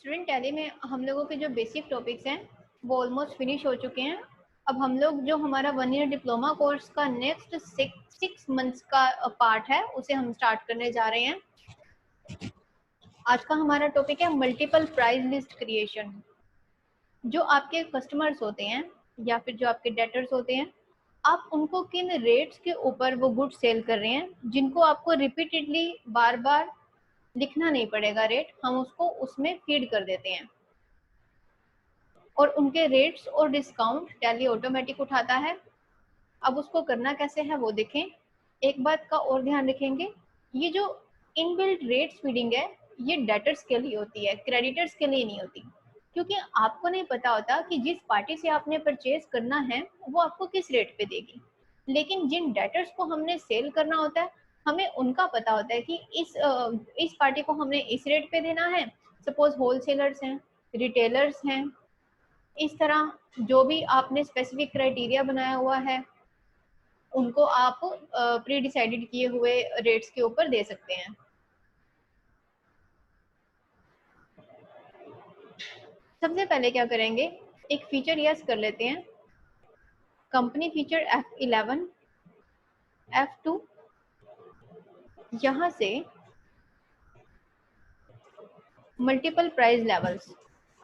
Student tally में हम लोगों के जो बेसिक टॉपिक्स हैं वो ऑलमोस्ट फिनिश हो चुके हैं। अब हम लोग जो हमारा 1 ईयर डिप्लोमा कोर्स का नेक्स्ट 6 मंथ्स का पार्ट है उसे हम स्टार्ट करने जा रहे हैं। आज का हमारा टॉपिक है मल्टीपल प्राइस लिस्ट क्रिएशन। जो आपके कस्टमर्स होते हैं या फिर जो आपके डेटर्स होते हैं, आप उनको किन रेट्स के ऊपर वो गुड सेल कर रहे हैं जिनको आपको रिपीटेडली बार बार लिखना नहीं पड़ेगा रेट, हम उसको उसमें फीड कर देते हैं और उनके रेट्स और डिस्काउंट टैली ऑटोमेटिक उठाता है। अब उसको करना कैसे है वो देखें। एक बात का और ध्यान रखेंगे, ये जो इनबिल्ट रेट्स फीडिंग है ये डेटर्स के लिए होती है, क्रेडिटर्स के लिए नहीं होती, क्योंकि आपको नहीं पता होता कि जिस पार्टी से आपने परचेज करना है वो आपको किस रेट पे देगी। लेकिन जिन डेटर्स को हमने सेल करना होता है हमें उनका पता होता है कि इस पार्टी को हमने इस रेट पे देना है। सपोज होलसेलर्स हैं, रिटेलर्स हैं, इस तरह जो भी आपने स्पेसिफिक क्राइटेरिया बनाया हुआ है उनको आप प्री डिसाइडेड किए हुए रेट्स के ऊपर दे सकते हैं। सबसे पहले क्या करेंगे, एक फीचर यस कर लेते हैं, कंपनी फीचर F11 F2, यहाँ से मल्टीपल प्राइस लेवल्स।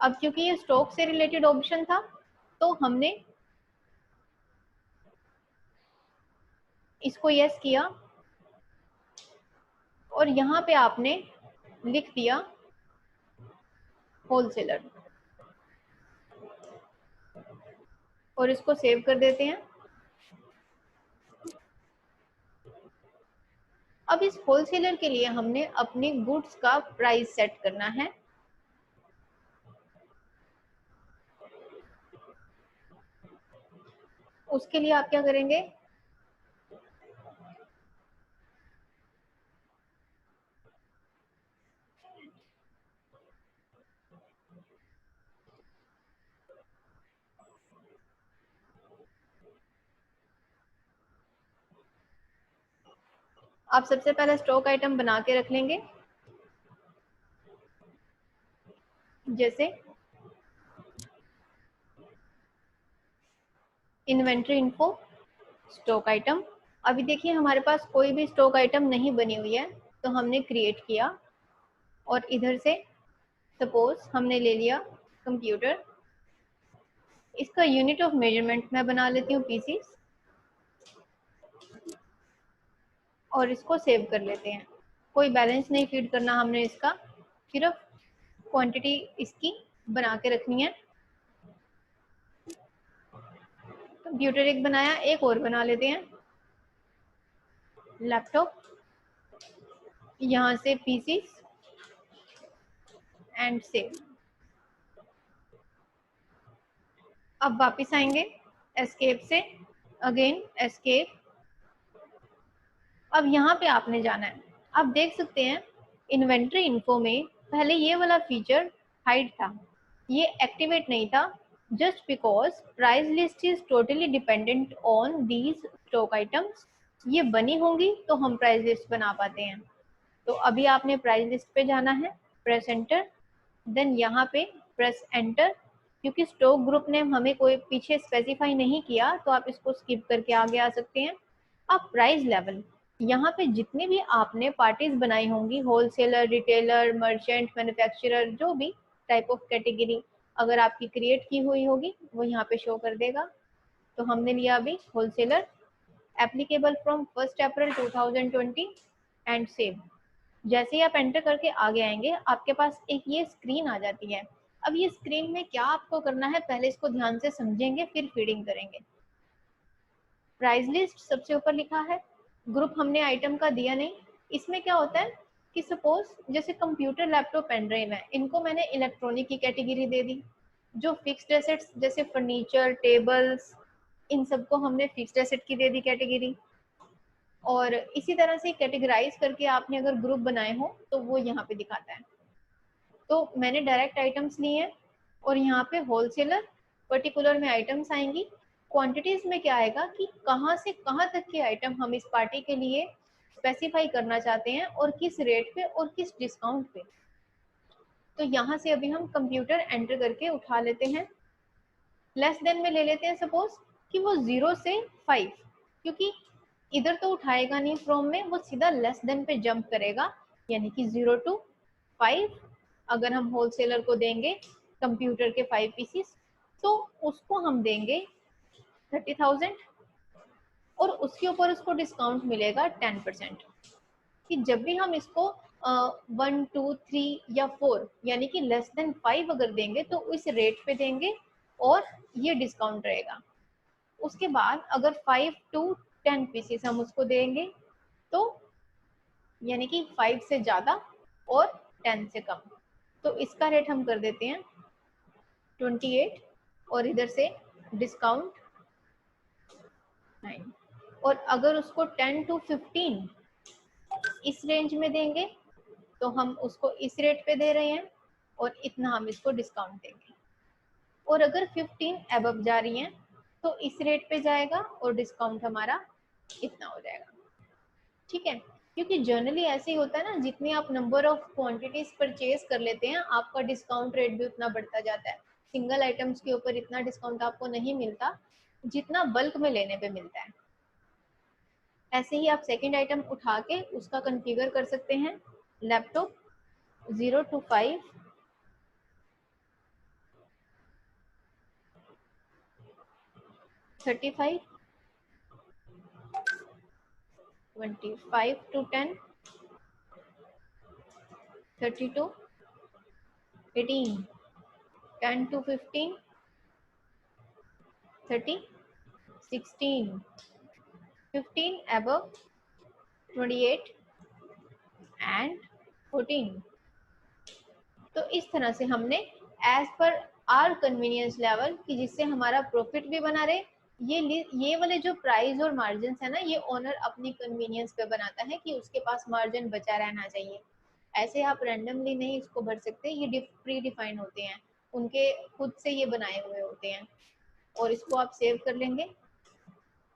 अब क्योंकि ये स्टॉक से रिलेटेड ऑप्शन था तो हमने इसको यस किया और यहाँ पे आपने लिख दिया होलसेलर और इसको सेव कर देते हैं। अब इस होलसेलर के लिए हमने अपने गुड्स का प्राइस सेट करना है। उसके लिए आप क्या करेंगे, आप सबसे पहले स्टॉक आइटम बना के रख लेंगे, जैसे इन्वेंट्री इन्फो स्टॉक आइटम। अभी देखिए हमारे पास कोई भी स्टॉक आइटम नहीं बनी हुई है तो हमने क्रिएट किया और इधर से सपोज हमने ले लिया कंप्यूटर, इसका यूनिट ऑफ मेजरमेंट मैं बना लेती हूँ पीसीस और इसको सेव कर लेते हैं। कोई बैलेंस नहीं फीड करना हमने इसका, सिर्फ क्वांटिटी इसकी बना के रखनी है। कंप्यूटर एक बनाया, एक और बना लेते हैं लैपटॉप, यहाँ से पीसीस एंड सेव। अब वापस आएंगे एस्केप से, अगेन एस्केप। अब यहाँ पे आपने जाना है, आप देख सकते हैं इन्वेंट्री इन्फो में पहले ये वाला फीचर हाइड था, ये एक्टिवेट नहीं था, just because price list is totally dependent on these stock items. ये बनी होंगी तो हम प्राइस लिस्ट बना पाते हैं। तो अभी आपने प्राइस लिस्ट पे जाना है, प्रेस एंटर, देन यहाँ पे प्रेस एंटर। क्योंकि स्टॉक ग्रुप ने हमें कोई पीछे स्पेसिफाई नहीं किया तो आप इसको स्किप करके आगे आ सकते हैं। अब प्राइस लेवल, यहाँ पे जितनी भी आपने पार्टीज बनाई होंगी, होलसेलर, रिटेलर, मर्चेंट, मैन्युफैक्चरर, जो भी टाइप ऑफ कैटेगरी अगर आपकी क्रिएट की हुई होगी वो यहाँ पे शो कर देगा। तो हमने लिया अभी wholesaler, applicable from 1 April 2020 and save. जैसे ही आप एंटर करके आगे आएंगे आपके पास एक ये स्क्रीन आ जाती है। अब ये स्क्रीन में क्या आपको करना है पहले इसको ध्यान से समझेंगे फिर फीडिंग करेंगे। प्राइस लिस्ट सबसे ऊपर लिखा है, ग्रुप हमने आइटम का दिया नहीं। इसमें क्या होता है कि सपोज जैसे कंप्यूटर, लैपटॉप, पेन ड्राइव है, इनको मैंने इलेक्ट्रॉनिक की कैटेगरी दे दी। जो फिक्स्ड एसेट्स जैसे फर्नीचर, टेबल्स, इन सबको हमने फिक्स्ड एसेट की दे दी कैटेगरी। और इसी तरह से कैटेगराइज करके आपने अगर ग्रुप बनाए हो तो वो यहाँ पे दिखाता है। तो मैंने डायरेक्ट आइटम्स लिए हैं और यहाँ पे होलसेलर पर्टिकुलर में आइटम्स आएंगी। क्वांटिटीज में क्या आएगा कि कहाँ से कहाँ तक के आइटम हम इस पार्टी के लिए स्पेसिफाई करना चाहते हैं और किस रेट पे और किस डिस्काउंट पे। तो यहाँ से अभी हम कंप्यूटर एंटर करके उठा लेते हैं। लेस देन में ले लेते हैं सपोज कि वो 0 से 5, क्योंकि इधर तो उठाएगा नहीं फ्रॉम में, वो सीधा लेस देन पे जंप करेगा, यानी कि 0 to 5। अगर हम होलसेलर को देंगे कंप्यूटर के 5 पीसीस तो उसको हम देंगे 30,000 और उसके ऊपर उसको डिस्काउंट मिलेगा 10%। कि जब भी हम इसको 1 2 3 या 4 यानी कि लेस देन 5 अगर देंगे तो इस रेट पे देंगे और ये डिस्काउंट रहेगा। उसके बाद अगर 5 to 10 पीसेस हम उसको देंगे तो यानी कि 5 से ज़्यादा और 10 से कम, तो इसका रेट हम कर देते हैं 28 और इधर से डिस्काउंट 9। और अगर उसको 10 to 15 इस रेंज में देंगे तो हम उसको इस रेट पे दे रहे हैं और इतना हम इसको डिस्काउंट देंगे। और अगर 15 अबव जा रही हैं तो इस रेट पे जाएगा और डिस्काउंट हमारा इतना हो जाएगा। ठीक है, क्योंकि जनरली ऐसे ही होता है ना, जितनी आप नंबर ऑफ क्वांटिटीज परचेज कर लेते हैं आपका डिस्काउंट रेट भी उतना बढ़ता जाता है। सिंगल आइटम्स के ऊपर इतना डिस्काउंट आपको नहीं मिलता जितना बल्क में लेने पे मिलता है। ऐसे ही आप सेकंड आइटम उठा के उसका कॉन्फ़िगर कर सकते हैं। Laptop 0 to 5, 35, 25 to 10, 32, 18, 10 to 15, 30, 16, 15 above, 28 and 14। तो इस तरह से हमने as per are convenience level कि जिससे हमारा प्रॉफिट भी बना रहे, ये वाले जो प्राइस और मार्जिन है ना, ये ओनर अपनी कन्वीनियंस पे बनाता है कि उसके पास मार्जिन बचा रहना चाहिए। ऐसे आप रैंडमली नहीं इसको भर सकते, ये प्री डिफाइन होते हैं, उनके खुद से ये बनाए हुए होते हैं। और इसको आप सेव कर लेंगे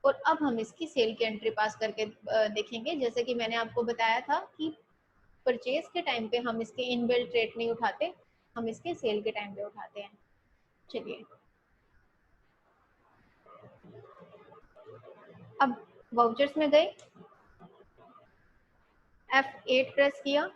और अब हम इसकी सेल की एंट्री पास करके देखेंगे। जैसे कि मैंने आपको बताया था कि परचेज के टाइम पे हम इसके इनबिल्ट रेट नहीं उठाते, हम इसके सेल के टाइम पे उठाते हैं। चलिए अब वाउचर्स में गए, F8 प्रेस किया।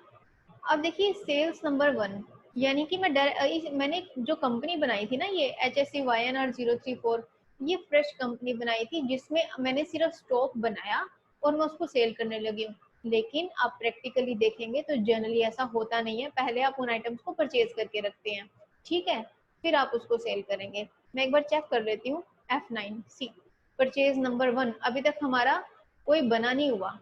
अब देखिए सेल्स नंबर 1, यानी कि मैंने जो कंपनी बनाई थी ना, ये HSCYNR034, ये फ्रेश कंपनी बनाई थी जिसमें मैंने सिर्फ स्टॉक बनाया और मैं उसको सेल करने लगी हूँ। लेकिन आप प्रैक्टिकली देखेंगे तो जनरली ऐसा होता नहीं है। पहले आप उन आइटम्स को परचेज करके रखते हैं, ठीक है, फिर आप उसको सेल करेंगे। मैं एक बार चेक कर लेती हूँ। F9C परचेज नंबर 1 अभी तक हमारा कोई बना नहीं हुआ,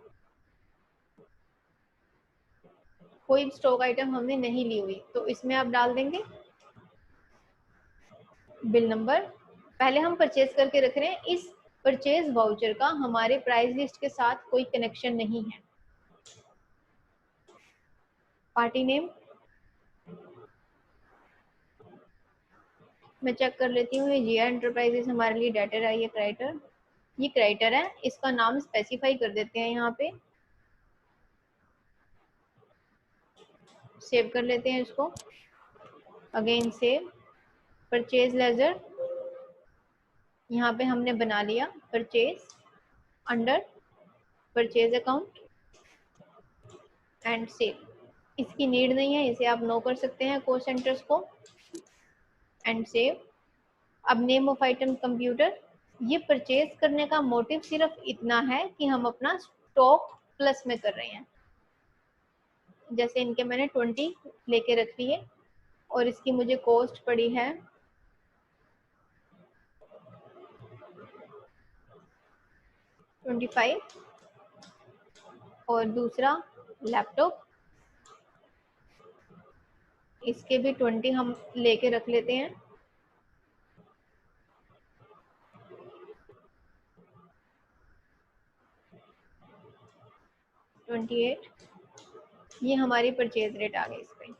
कोई स्टॉक आइटम हमने नहीं ली हुई, तो इसमें आप डाल देंगे बिल नंबर। पहले हम परचेज करके रख रहे हैं, इस परचेज वाउचर का हमारे प्राइस लिस्ट के साथ कोई कनेक्शन नहीं है। पार्टी नेम मैं चेक कर लेती हूँ, ये जिया एंटरप्राइजेस हमारे लिए डेटर है, ये क्राइटर है, इसका नाम स्पेसिफाई कर देते हैं यहाँ पे, सेव कर लेते हैं इसको। अगेन सेव, परचेज लेजर यहाँ पे हमने बना लिया, purchase under purchase account and save. इसकी नीड नहीं है, इसे आप नो कर सकते हैं कोस्ट सेंटर्स को एंड सेव। अब नेम ऑफ आइटम कंप्यूटर, ये परचेज करने का मोटिव सिर्फ इतना है कि हम अपना स्टॉक प्लस में कर रहे हैं। जैसे इनके मैंने 20 लेके रख ली है और इसकी मुझे कॉस्ट पड़ी है 25, और दूसरा लैपटॉप, इसके भी 20 हम लेके रख लेते हैं। $28, ये हमारी परचेज रेट आ गई इस पर।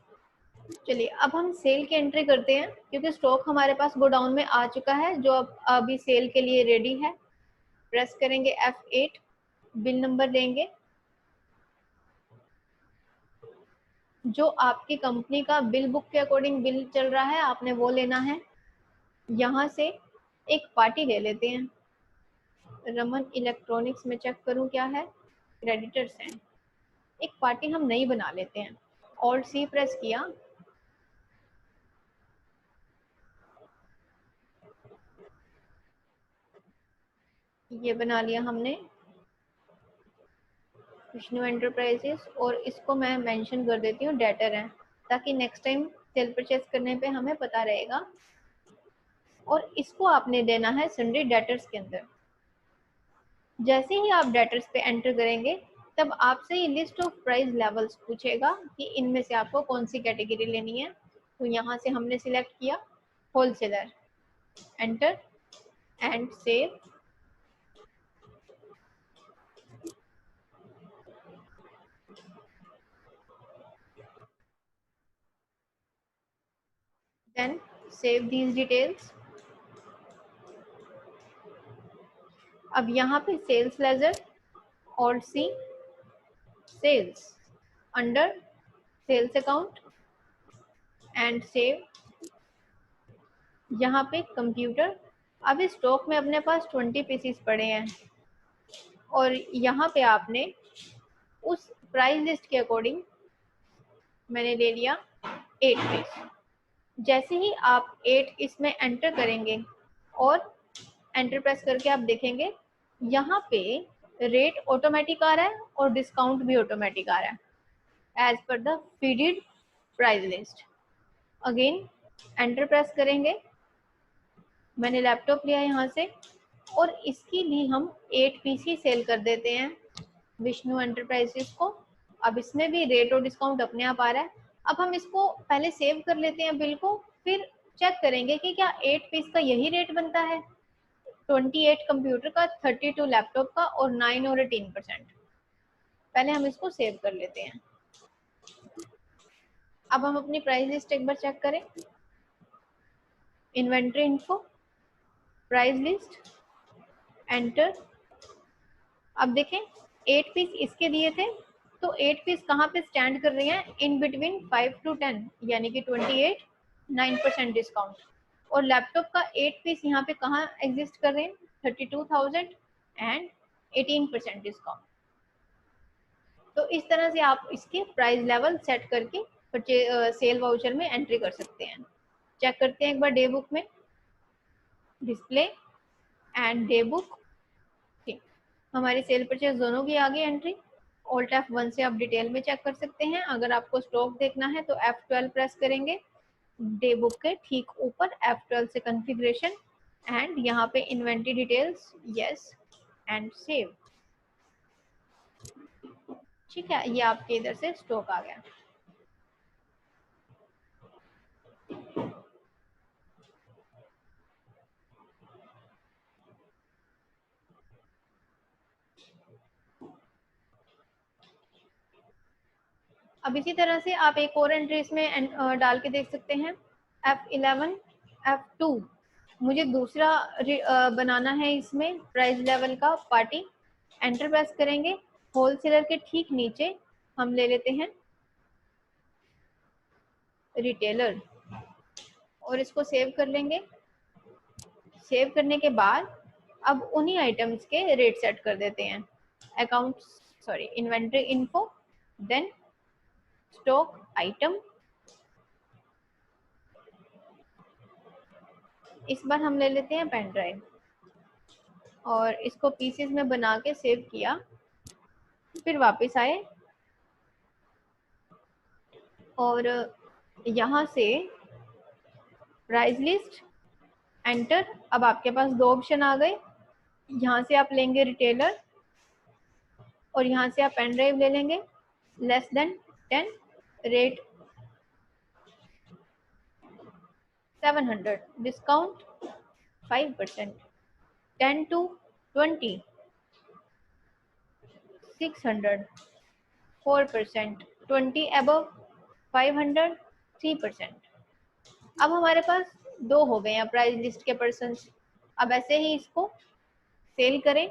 चलिए अब हम सेल की एंट्री करते हैं, क्योंकि स्टॉक हमारे पास गोडाउन में आ चुका है जो अब अभी सेल के लिए रेडी है। प्रेस करेंगे F8, बिल नंबर देंगे जो आपकी कंपनी का बिल बुक के अकॉर्डिंग बिल चल रहा है आपने वो लेना है। यहाँ से एक पार्टी ले लेते हैं, रमन इलेक्ट्रॉनिक्स में चेक करूं क्या है, क्रेडिटर्स हैं। एक पार्टी हम नई बना लेते हैं, ऑल्ट सी प्रेस किया, ये बना लिया हमने विष्णु एंटरप्राइजेस, और इसको मैं मेंशन कर देती हूँ डेटर है, ताकि नेक्स्ट टाइम सेल परचेज करने पे हमें पता रहेगा। और इसको आपने देना है सन्ड्री डेटर्स के अंदर। जैसे ही आप डेटर्स पे एंटर करेंगे तब आपसे ये लिस्ट ऑफ प्राइस लेवल्स पूछेगा कि इनमें से आपको कौन सी कैटेगरी लेनी है। तो यहाँ से हमने सिलेक्ट किया wholesaler, enter and save. Then save these details. अब यहाँ पे sales ledger, alt C, sales, under sales account and save. यहाँ पे कंप्यूटर, अब इस स्टॉक में अपने पास 20 पीसीस पड़े हैं और यहाँ पे आपने उस प्राइस लिस्ट के अकॉर्डिंग मैंने ले लिया 8 पीस। जैसे ही आप 8 इसमें एंटर करेंगे और एंटर प्रेस करके आप देखेंगे यहाँ पे रेट ऑटोमेटिक आ रहा है और डिस्काउंट भी ऑटोमेटिक आ रहा है as per the feeded price list. Again enter press करेंगे, मैंने लैपटॉप लिया यहाँ से और इसकी भी हम 8 पीस ही सेल कर देते हैं विष्णु एंटरप्राइजेस को। अब इसमें भी रेट और डिस्काउंट अपने आप आ रहा है। अब हम इसको पहले सेव कर लेते हैं बिल को, फिर चेक करेंगे कि क्या 8 पीस का यही रेट बनता है, 28 कंप्यूटर का, 32 लैपटॉप का और 9 और 18%। पहले हम इसको सेव कर लेते हैं। अब हम अपनी प्राइस लिस्ट एक बार चेक करें, inventory info, price list, enter. अब देखें 8 पीस इसके दिए थे, तो 8 पीस कहाँ पे स्टैंड कर रही हैं, इन बिटवीन 5 to 10, यानी कि 28, 9% डिस्काउंट। और लैपटॉप का 8 पीस यहाँ पे कहाँ एग्जिस्ट कर रहे हैं, 32,000 एंड 18% डिस्काउंट। तो इस तरह से आप इसके प्राइस लेवल सेट करके सेल वाउचर में एंट्री कर सकते हैं। चेक करते हैं एक बार डे बुक में, डिस्प्ले एंड डे बुक। ठीक, हमारी सेल परचेज दोनों की आ गई एंट्री। ऑल्ट F1 से आप डिटेल में चेक कर सकते हैं। अगर आपको स्टॉक देखना है तो F12 प्रेस करेंगे, डे बुक के ठीक ऊपर F12 से कॉन्फ़िगरेशन एंड यहाँ पे inventory details, yes and save. ठीक है, ये आपके इधर से स्टॉक आ गया। अब इसी तरह से आप एक और एंट्री इसमें डाल के देख सकते हैं, F11, F2। मुझे दूसरा बनाना है इसमें प्राइस लेवल का पार्टी। एंटर प्रेस करेंगे, होलसेलर के ठीक नीचे हम ले लेते हैं रिटेलर और इसको सेव कर लेंगे। सेव करने के बाद अब उन्हीं आइटम्स के रेट सेट कर देते हैं, account sorry inventory info, then stock item. इस बार हम ले लेते हैं पेन ड्राइव और इसको पीसेस में बना के सेव किया। फिर वापस आए और यहाँ से प्राइस लिस्ट, एंटर। अब आपके पास दो ऑप्शन आ गए, यहाँ से आप लेंगे रिटेलर और यहाँ से आप पेन ड्राइव ले लेंगे। Less than 10, rate 700, discount 5%, 10 to 20, 600, 4%, 20 above 500, 3%। अब हमारे पास दो हो गए हैं प्राइस लिस्ट के पर्सन। अब ऐसे ही इसको सेल करें।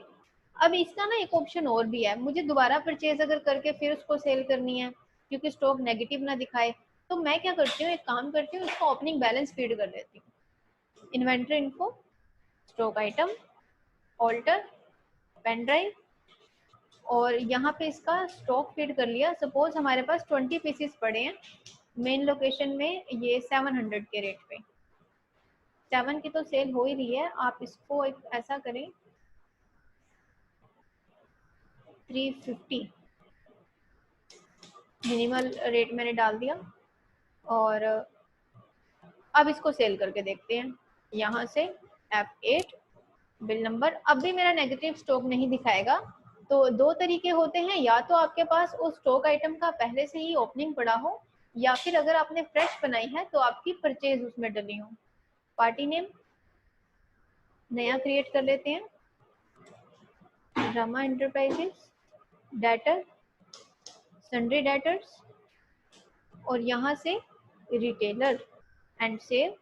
अब इसका ना एक ऑप्शन और भी है, मुझे दोबारा परचेज अगर करके फिर उसको सेल करनी है क्योंकि स्टॉक नेगेटिव ना दिखाए। तो मैं क्या करती हूँ, एक काम करती हूँ, इसको ओपनिंग बैलेंस फीड कर देती हूँ। Inventory info, stock item, alter, pen drive, और यहाँ पे इसका स्टॉक फीड कर लिया। सपोज हमारे पास 20 पीसेस पड़े हैं मेन लोकेशन में, ये 700 के रेट पे। 7 की तो सेल हो ही रही है, आप इसको एक ऐसा करें 350 मिनिमल रेट मैंने डाल दिया। और अब इसको सेल करके देखते हैं। यहाँ से F8 बिल नंबर, अब भी मेरा नेगेटिव स्टॉक नहीं दिखाएगा। तो दो तरीके होते हैं, या तो आपके पास उस स्टॉक आइटम का पहले से ही ओपनिंग पड़ा हो, या फिर अगर आपने फ्रेश बनाई है तो आपकी परचेज उसमें डली हो। पार्टी नेम नया क्रिएट कर लेते हैं, Rama enterprises, debtor, sundry debtors, और यहाँ से retailer, and save,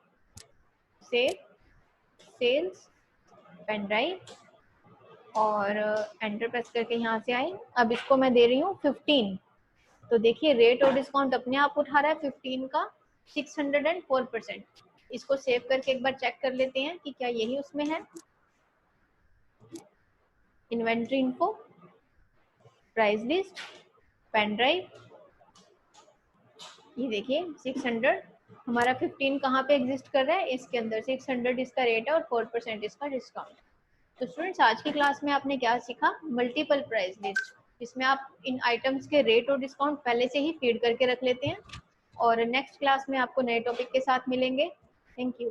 sales, pen drive, और एंटर प्रेस करके यहाँ से आए। अब इसको मैं दे रही हूँ 15। तो देखिए रेट और डिस्काउंट अपने आप उठा रहा है 15 का 604%। इसको सेव करके एक बार चेक कर लेते हैं कि क्या यही उसमें है। Inventory info, price list, pen drive, ये देखिए 600, हमारा 15 कहाँ पे एग्जिस्ट कर रहा है, इसके अंदर 600 इसका रेट है और 4% इसका डिस्काउंट। तो स्टूडेंट्स आज की क्लास में आपने क्या सीखा, मल्टीपल प्राइस लिस्ट, इसमें आप इन आइटम्स के रेट और डिस्काउंट पहले से ही फीड करके रख लेते हैं। और नेक्स्ट क्लास में आपको नए टॉपिक के साथ मिलेंगे। Thank you.